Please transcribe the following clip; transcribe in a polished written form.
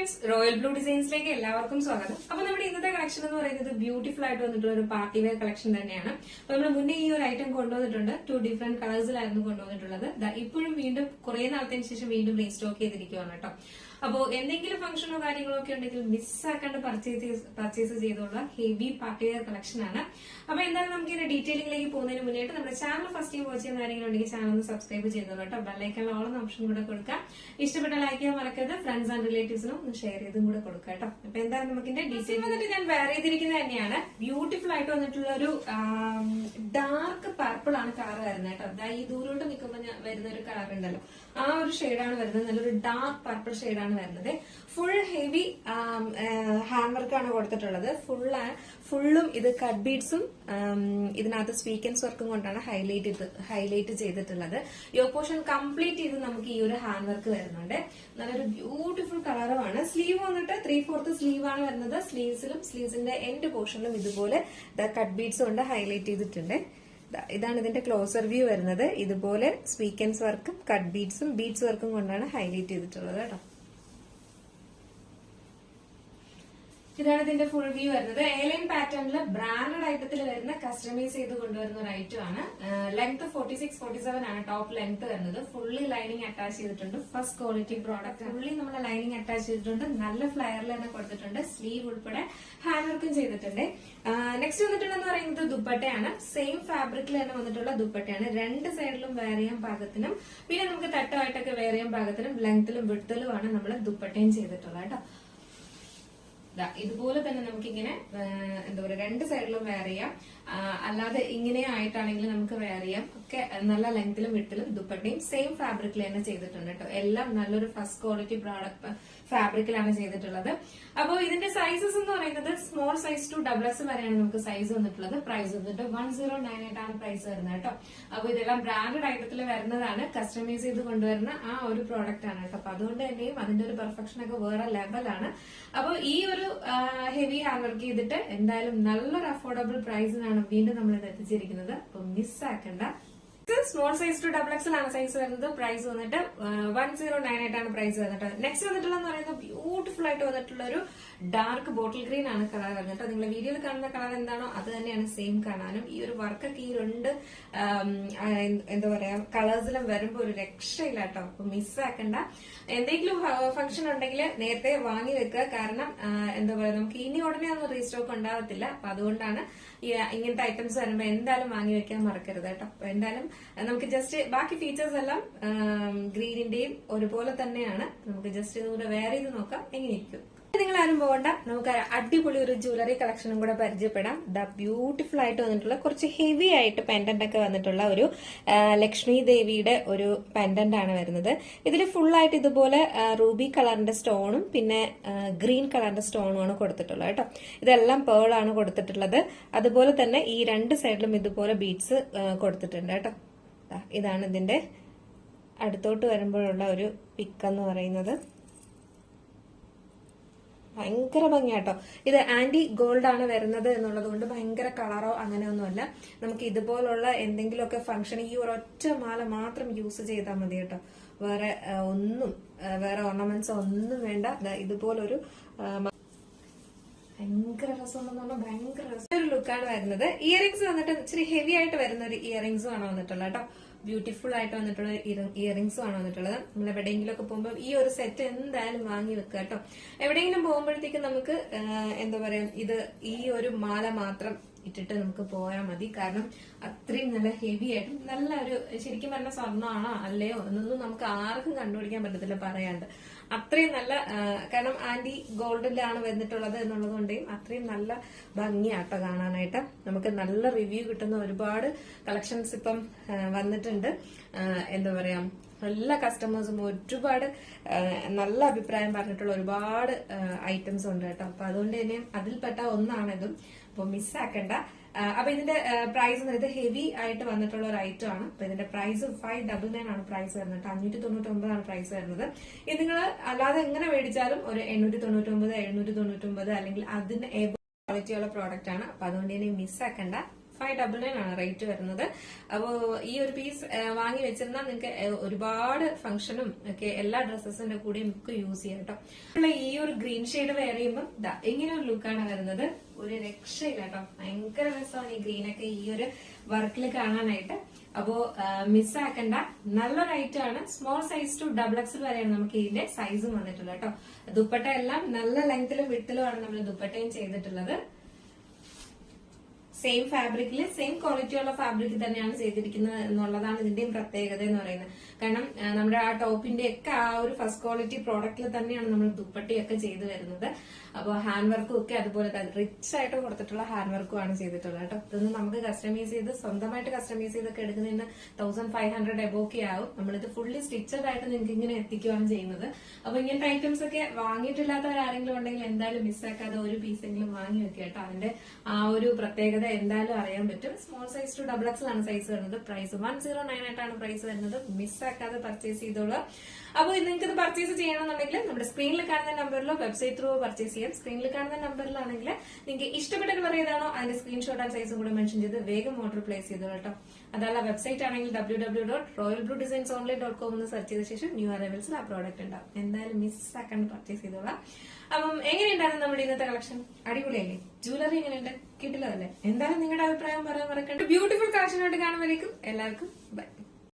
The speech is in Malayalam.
ഫ്രണ്ട്സ്, റോയൽ ബ്ലൂ ഡിസൈൻസിലേക്ക് എല്ലാവർക്കും സ്വാഗതം. അപ്പൊ നമ്മുടെ ഇന്നത്തെ കളക്ഷൻ എന്ന് പറയുന്നത് ബ്യൂട്ടിഫുൾ ആയിട്ട് വന്നിട്ടുള്ള ഒരു പാർട്ടി വെയർ കളക്ഷൻ തന്നെയാണ്. അപ്പൊ നമ്മൾ മുന്നേ ഈ ഒരു ഐറ്റം കൊണ്ടുവന്നിട്ടുണ്ട്. 2 ഡിഫറെന്റ് കളേഴ്സിലായിരുന്നു കൊണ്ടുവന്നിട്ടുള്ളത്. ഇപ്പോഴും വീണ്ടും കുറെ നാളത്തിന് ശേഷം വീണ്ടും റീസ്റ്റോക്ക് ചെയ്തിരിക്കുകയാണ് കേട്ടോ. അപ്പോ എന്തെങ്കിലും ഫംഗ്ഷനോ കാര്യങ്ങളോ ഒക്കെ ഉണ്ടെങ്കിൽ മിസ്സാക്കാണ്ട് പർച്ചേസ് ചെയ്തുള്ള ഹെവി പാർട്ടി വെയർ കളക്ഷൻ ആണ്. അപ്പൊ എന്തായാലും നമുക്ക് ഇതിന്റെ ഡീറ്റെയിലിംഗിലേക്ക് പോകുന്നതിന് മുന്നേറ്റ് നമ്മുടെ ചാനൽ ഫസ്റ്റ് ടൈം വാച്ച് ചെയ്യുന്ന കാര്യങ്ങൾ ഉണ്ടെങ്കിൽ ചാനൽ ഒന്ന് സബ്സ്ക്രൈബ് ചെയ്തോളൂ കേട്ടോ. ബെല്ലൈക്കണിൽ ഓൾ എന്ന ഓപ്ഷൻ കൂടെ കൊടുക്കാം. ഇഷ്ടപ്പെട്ട ലൈക്ക് ചെയ്യാൻ മറക്കരുത്. ഫ്രണ്ട്സ് ആൻഡ് റിലേറ്റീവ്സിനും ഒന്ന് ഷെയർ ചെയ്തും കൂടെ കൊടുക്കാം കേട്ടോ. അപ്പൊ എന്തായാലും നമുക്ക് ഇതിന്റെ ഡീറ്റെയിൽ വന്നിട്ട് ഞാൻ വേറെ ചെയ്തിരിക്കുന്നത് തന്നെയാണ്. ബ്യൂട്ടിഫുൾ ആയിട്ട് വന്നിട്ടുള്ള ഒരു ഡാർക്ക് പർപ്പിൾ ആണ് കളർ വരുന്നത് കേട്ടോ. അതായത് ഈ ദൂരോട്ട് നിൽക്കുമ്പോൾ വരുന്ന ഒരു കളർ ഉണ്ടല്ലോ, ആ ഒരു ഷെയ്ഡാണ് വരുന്നത്. നല്ലൊരു ഡാർക്ക് പർപ്പിൾ ഷെയ്ഡാണ് വരുന്നത്. ഫുൾ ഹെവി ഹാൻഡ് വർക്കാണ് കൊടുത്തിട്ടുള്ളത്. ഫുള്ളും ഇത് കട്ട് ബീഡ്സും ഇതിനകത്ത് സ്വീക്കൻസ് വർക്കും കൊണ്ടാണ് ഹൈലൈറ്റ് ചെയ്തിട്ടുള്ളത്. യോ പോർഷൻ കംപ്ലീറ്റ് ചെയ്ത് നമുക്ക് ഈ ഒരു ഹാൻഡ് വർക്ക് വരുന്നുണ്ട്. നല്ലൊരു ബ്യൂട്ടിഫുൾ കളറുമാണ്. സ്ലീവ് വന്നിട്ട് 3/4 സ്ലീവ് ആണ് വരുന്നത്. സ്ലീവ്സിന്റെ എൻഡ് പോർഷനിലും ഇതുപോലെ കട്ട് ബീഡ്സ് കൊണ്ട് ഹൈലൈറ്റ് ചെയ്തിട്ടുണ്ട്. ഇതാണ് ഇതിന്റെ ക്ലോസർ വ്യൂ വരുന്നത്. ഇതുപോലെ സ്വീക്കൻസ് വർക്കും കട്ട് ബീഡ്സും ബീഡ്സ് വർക്കും കൊണ്ടാണ് ഹൈലൈറ്റ് ചെയ്തിട്ടുള്ളത് കേട്ടോ. ഇതാണ് ഇതിന്റെ ഫുൾ വ്യൂ വരുന്നത്. എയർലൈൻ പാറ്റേണിൽ ബ്രാൻഡഡ് ഐറ്റത്തിൽ വരുന്ന കസ്റ്റമൈസ് ചെയ്ത് കൊണ്ടുവരുന്ന ഒരു ഐറ്റം ആണ്. ലെങ്ത് 46-47 ആണ് ടോപ്പ് ലെങ്ത് വരുന്നത്. ഫുള്ളി ലൈനിങ് അറ്റാച്ച് ചെയ്തിട്ടുണ്ട്. First quality product. ഫുള്ളി നമ്മൾ ലൈനിങ് അറ്റാച്ച് ചെയ്തിട്ടുണ്ട്. നല്ല ഫ്ലയറിൽ തന്നെ കൊടുത്തിട്ടുണ്ട്. സ്ലീവ് ഉൾപ്പെടെ ഹാൻഡ് വർക്കും ചെയ്തിട്ടുണ്ട്. നെക്സ്റ്റ് വന്നിട്ടുണ്ടെന്ന് പറയുന്നത് ദുപ്പട്ടയാണ്. സെയിം ഫാബ്രിക്കിൽ തന്നെ വന്നിട്ടുള്ള ദുപ്പട്ടയാണ്. രണ്ട് സൈഡിലും വെയർ ചെയ്യാൻ പാകത്തിനും പിന്നെ നമുക്ക് തട്ടമായിട്ടൊക്കെ വെയർ ചെയ്യാൻ പാകത്തിനും ലെങ്ത്തിലും വിഡ്ത്തിലുമാണ് നമ്മൾ ദുപ്പട്ടയും ചെയ്തിട്ടുള്ളത് കേട്ടോ. ഇതുപോലെ തന്നെ നമുക്കിങ്ങനെ എന്താ പറയുക, രണ്ട് സൈഡിലും വെയർ ചെയ്യാം. അല്ലാതെ ഇങ്ങനെ ആയിട്ടാണെങ്കിൽ നമുക്ക് വെയർ ചെയ്യാം. ഒക്കെ നല്ല ലെങ്ത്തിലും വിട്ടിലും ദുപ്പട്ടയും സെയിം ഫാബ്രിക്കിൽ തന്നെ ചെയ്തിട്ടുണ്ട് കേട്ടോ. എല്ലാം നല്ലൊരു ഫസ്റ്റ് ക്വാളിറ്റി പ്രോഡക്റ്റ് ഫാബ്രിക്കിലാണ് ചെയ്തിട്ടുള്ളത്. അപ്പോൾ ഇതിന്റെ സൈസസ് എന്ന് പറയുന്നത് സ്മോൾ സൈസ് ടു XXL വരെയാണ് നമുക്ക് സൈസ് വന്നിട്ടുള്ളത്. പ്രൈസ് വന്നിട്ട് 1098 ആണ് പ്രൈസ് വരുന്നത് കേട്ടോ. അപ്പൊ ഇതെല്ലാം ബ്രാൻഡഡ് ഐറ്റത്തിൽ വരുന്നതാണ്. കസ്റ്റമൈസ് ചെയ്ത് കൊണ്ടുവരുന്ന ആ ഒരു പ്രോഡക്റ്റ് ആണ് കേട്ടോ. അപ്പൊ അതുകൊണ്ട് തന്നെയും അതിന്റെ ഒരു പെർഫെക്ഷൻ ഒക്കെ വേറെ ലെവലാണ്. അപ്പോൾ ഈ ഒരു ഹെവി ഹാൻഡ് വർക്ക് ചെയ്തിട്ട് എന്തായാലും നല്ലൊരു അഫോർഡബിൾ പ്രൈസിനാണ് വീണ്ടും നമ്മൾ ഇത് എത്തിച്ചിരിക്കുന്നത്. അപ്പൊ മിസ്സാക്കണ്ട. സ്മോൾ സൈസ് ടു XXL ആണ് സൈസ് വരുന്നത്. പ്രൈസ് വന്നിട്ട് 1098 ആണ് പ്രൈസ് വന്നിട്ട്. നെക്സ്റ്റ് വന്നിട്ടുള്ള പറയുന്നത് ബ്യൂട്ടിഫുൾ ആയിട്ട് വന്നിട്ടുള്ള ഒരു ഡാർക്ക് ബോട്ടിൽ ഗ്രീൻ ആണ് കളർ വരുന്നത്. നിങ്ങൾ വീഡിയോയിൽ കാണുന്ന കളർ എന്താണോ അത് തന്നെയാണ് സെയിം കാണാനും. ഈ ഒരു വർക്കൊക്കെ ഈ രണ്ട് എന്താ പറയാ കളേഴ്സിലും വരുമ്പോ ഒരു രക്ഷയില്ല കേട്ടോ. അപ്പൊ മിസ്സാക്കണ്ട. എന്തെങ്കിലും ഫംഗ്ഷൻ ഉണ്ടെങ്കിൽ നേരത്തെ വാങ്ങി വെക്കുക. കാരണം എന്താ പറയാ, നമുക്ക് ഇനി ഉടനെ ഒന്നും റീസ്റ്റോക്ക് ഉണ്ടാവത്തില്ല. അപ്പൊ അതുകൊണ്ടാണ് ഇങ്ങനത്തെ ഐറ്റംസ് വരുമ്പോ എന്തായാലും വാങ്ങി വെക്കാൻ മറക്കരുത് കേട്ടോ. അപ്പൊ എന്തായാലും നമുക്ക് ജസ്റ്റ് ബാക്കി ഫീച്ചേഴ്സ് എല്ലാം ഗ്രീനിന്റെയും ഒരുപോലെ തന്നെയാണ്. നമുക്ക് ജസ്റ്റ് ഇതുകൂടെ വെയർ ചെയ്ത് നോക്കാം എങ്ങനെയിരിക്കും. നിങ്ങൾ ആരും പോകണ്ട, നമുക്ക് അടിപൊളി ഒരു ജ്വല്ലറി കളക്ഷനും കൂടെ പരിചയപ്പെടാം. ബ്യൂട്ടിഫുൾ ആയിട്ട് വന്നിട്ടുള്ള കുറച്ച് ഹെവി ആയിട്ട് പെൻഡന്റ് ഒക്കെ വന്നിട്ടുള്ള ഒരു ലക്ഷ്മി ദേവിയുടെ ഒരു പെൻഡന്റ് ആണ് വരുന്നത്. ഇതിൽ ഫുൾ ആയിട്ട് ഇതുപോലെ റൂബി കളറിന്റെ സ്റ്റോണും പിന്നെ ഗ്രീൻ കളറിന്റെ സ്റ്റോണും ആണ് കൊടുത്തിട്ടുള്ളത് കേട്ടോ. ഇതെല്ലാം പേൾ ആണ് കൊടുത്തിട്ടുള്ളത്. അതുപോലെ തന്നെ ഈ രണ്ട് സൈഡിലും ഇതുപോലെ ബീഡ്സ് കൊടുത്തിട്ടുണ്ട് കേട്ടോ. ഇതാണ് ഇതിന്റെ അടുത്തോട്ട് വരുമ്പോഴുള്ള ഒരു പിക്ക് എന്ന് പറയുന്നത്. ഭയങ്കര ഭംഗിയാട്ടോ. ഇത് ആന്റി ഗോൾഡ് ആണ് വരുന്നത് എന്നുള്ളത് കൊണ്ട് ഭയങ്കര കളറോ അങ്ങനെയൊന്നുമല്ല. നമുക്ക് ഇതുപോലുള്ള എന്തെങ്കിലുമൊക്കെ ഫംഗ്ഷൻ ഈ ഒരൊറ്റ മാല മാത്രം യൂസ് ചെയ്താൽ മതി കേട്ടോ. വേറെ ഓർണമെന്റ്സ് ഒന്നും വേണ്ട. ഇതുപോലൊരു ഭയങ്കര രസമെന്ന് പറഞ്ഞാൽ ഭയങ്കര രസം ഒരു ലുക്കാണ് വരുന്നത്. ഇയറിംഗ്സ് വന്നിട്ട് ഇച്ചിരി ഹെവി ആയിട്ട് വരുന്ന ഒരു ഇയറിംഗ്സും ആണ് വന്നിട്ടുള്ളത് കേട്ടോ. ബ്യൂട്ടിഫുൾ ആയിട്ട് വന്നിട്ടുള്ള ഇയറിംഗ്സും ആണ് വന്നിട്ടുള്ളത്. നമ്മൾ എവിടെയെങ്കിലും ഒക്കെ പോകുമ്പോൾ ഈ ഒരു സെറ്റ് എന്തായാലും വാങ്ങി വെക്കുക കേട്ടോ. എവിടെയെങ്കിലും പോകുമ്പോഴത്തേക്കും നമുക്ക് എന്താ പറയാ, ഇത് ഈ ഒരു മാല മാത്രം ഇട്ടിട്ട് നമുക്ക് പോയാൽ മതി. കാരണം അത്രയും നല്ല ഹെവി ആയിട്ട് നല്ല ഒരു ശരിക്കും പറഞ്ഞ സ്വർണ്ണമാണോ അല്ലയോ എന്നൊന്നും നമുക്ക് ആർക്കും കണ്ടുപിടിക്കാൻ പറ്റത്തില്ല പറയാണ്ട്. അത്രയും നല്ല, കാരണം ആന്റി ഗോൾഡിലാണ് വന്നിട്ടുള്ളത് എന്നുള്ളത് കൊണ്ടേയും അത്രയും നല്ല ഭംഗിയാട്ടോ കാണാനായിട്ട്. നമുക്ക് നല്ല റിവ്യൂ കിട്ടുന്ന ഒരുപാട് കളക്ഷൻസ് ഇപ്പം വന്നിട്ടുണ്ട്. എന്താ പറയാ, എല്ലാ കസ്റ്റമേഴ്സും ഒരുപാട് നല്ല അഭിപ്രായം പറഞ്ഞിട്ടുള്ള ഒരുപാട് ഐറ്റംസ് ഉണ്ട് കേട്ടോ. അപ്പൊ അതുകൊണ്ട് തന്നെ അതിൽപ്പെട്ട ഒന്നാണിതും. അപ്പൊ മിസ്സാക്കണ്ട. അപ്പൊ ഇതിന്റെ പ്രൈസ് ഇത് ഹെവി ആയിട്ട് വന്നിട്ടുള്ള ഒരു ഐറ്റം ആണ്. അപ്പൊ ഇതിന്റെ പ്രൈസ് 599 ആണ് പ്രൈസ് വരുന്നത്. 599 ആണ് പ്രൈസ് വരുന്നത്. ഇത് നിങ്ങൾ അല്ലാതെ എങ്ങനെ മേടിച്ചാലും ഒരു 899, 799 അല്ലെങ്കിൽ അതിന് ക്വാളിറ്റിയുള്ള പ്രോഡക്റ്റ് ആണ്. അപ്പൊ അതുകൊണ്ട് തന്നെ മിസ്സാക്കണ്ട. 599 ആണ് റേറ്റ് വരുന്നത്. അപ്പോ ഈ ഒരു പീസ് വാങ്ങി വെച്ചിരുന്നാൽ നിങ്ങൾക്ക് ഒരുപാട് ഫംഗ്ഷനും ഒക്കെ എല്ലാ ഡ്രസ്സസിന്റെ കൂടെയും ഒക്കെ യൂസ് ചെയ്യാം കേട്ടോ. ഈ ഒരു ഗ്രീൻ ഷെയ്ഡ് വെയർ ചെയ്യുമ്പോൾ ഇങ്ങനെ ഒരു ലുക്കാണ് വരുന്നത്. ഒരു രക്ഷയില്ല കേട്ടോ, ഭയങ്കര രസമാണ് ഈ ഗ്രീനൊക്കെ ഈ ഒരു വർക്കിൽ കാണാനായിട്ട്. അപ്പോ മിസ്സാക്കണ്ട, നല്ലൊരു ഐറ്റം ആണ്. സ്മോൾ സൈസ് ടു XXL വരെയാണ് നമുക്ക് ഇതിന്റെ സൈസും വന്നിട്ടുള്ളത് കേട്ടോ. ദുപ്പട്ട എല്ലാം നല്ല ലെങ്തിലും വിട്ടിലുമാണ് നമ്മൾ ദുപ്പട്ടയും ചെയ്തിട്ടുള്ളത്. സെയിം ഫാബ്രിക്കില് സെയിം ക്വാളിറ്റി ഉള്ള ഫാബ്രിക് തന്നെയാണ് ചെയ്തിരിക്കുന്നത് എന്നുള്ളതാണ് ഇതിന്റെയും പ്രത്യേകത എന്ന് പറയുന്നത്. കാരണം നമ്മുടെ ആ ടോപ്പിന്റെ ഒക്കെ ആ ഒരു ഫസ്റ്റ് ക്വാളിറ്റി പ്രോഡക്റ്റിൽ തന്നെയാണ് നമ്മൾ ദുപ്പട്ടയൊക്കെ ചെയ്തു വരുന്നത്. അപ്പോൾ ഹാൻഡ് വർക്കും ഒക്കെ അതുപോലെ തന്നെ റിച്ച് ആയിട്ട് കൊടുത്തിട്ടുള്ള ഹാൻഡ് വർക്കും ആണ് ചെയ്തിട്ടുള്ളത് കേട്ടോ. ഇതൊന്നും നമുക്ക് കസ്റ്റമൈസ് ചെയ്ത് സ്വന്തമായിട്ട് കസ്റ്റമൈസ് ചെയ്തൊക്കെ എടുക്കുന്നതിന് 1500 എബോക്കെ ആവും. നമ്മളിത് ഫുള്ളി സ്റ്റിച്ചഡ് ആയിട്ട് നിങ്ങൾക്ക് ഇങ്ങനെ എത്തിക്കുകയാണ് ചെയ്യുന്നത്. അപ്പൊ ഇങ്ങനത്തെ ഐറ്റംസ് ഒക്കെ വാങ്ങിയിട്ടില്ലാത്തവരാരെങ്കിലും ഉണ്ടെങ്കിൽ എന്തായാലും മിസ്സാക്കാതെ ഒരു പീസെങ്കിലും വാങ്ങി വെക്കുക കേട്ടോ. അതിന്റെ ആ ഒരു പ്രത്യേകത എന്തായാലും അറിയാൻ പറ്റും. സ്മോൾ സൈസ് ടു XXL ആണ് സൈസ് വരുന്നത്. പ്രൈസ് 109 ആയിട്ടാണ് പ്രൈസ് വരുന്നത്. മിസ്സാക്കാതെ പർച്ചേസ് ചെയ്തോളൂ. അപ്പോൾ നിങ്ങൾക്ക് ഇത് പർച്ചേസ് ചെയ്യണമെന്നുണ്ടെങ്കിൽ നമ്മുടെ സ്ക്രീനിൽ കാണുന്ന നമ്പറിലോ വെബ്സൈറ്റ് ത്രൂ പർച്ചേസ് ചെയ്യാം. സ്ക്രീനിൽ കാണുന്ന നമ്പറിലാണെങ്കിൽ നിങ്ങൾക്ക് ഇഷ്ടപ്പെട്ട കളർ ഏതാണോ അതിന്റെ സ്ക്രീൻഷോട്ട് ആൻഡ് സൈസും കൂടെ മെൻഷൻ ചെയ്ത് വേഗം ഓർഡർ പ്ലേസ് ചെയ്തോളൂ കേട്ടോ. അതല്ല വെബ്സൈറ്റ് ആണെങ്കിൽ www.royalbluedesignsonly.com എന്ന് സെർച്ച് ചെയ്ത ശേഷം ന്യൂ അറൈവൽസിൽ ആ പ്രോഡക്റ്റ് ഉണ്ടാവും. എന്തായാലും മിസ്സാക്കാണ്ട് പർച്ചേസ് ചെയ്തോളാം. അപ്പം എങ്ങനെയുണ്ടായിരുന്നു നമ്മുടെ ഇന്നത്തെ കളക്ഷൻ? അടിപൊളിയല്ലേ? ജ്വല്ലറി എങ്ങനെയുണ്ട്? കിട്ടില്ലതല്ലേ? എന്തായാലും നിങ്ങളുടെ അഭിപ്രായം പറയാൻ മറക്കണ്ട. ബ്യൂട്ടിഫുൾ കളക്ഷനായിട്ട് കാണുമ്പോഴേക്കും എല്ലാവർക്കും ബൈ.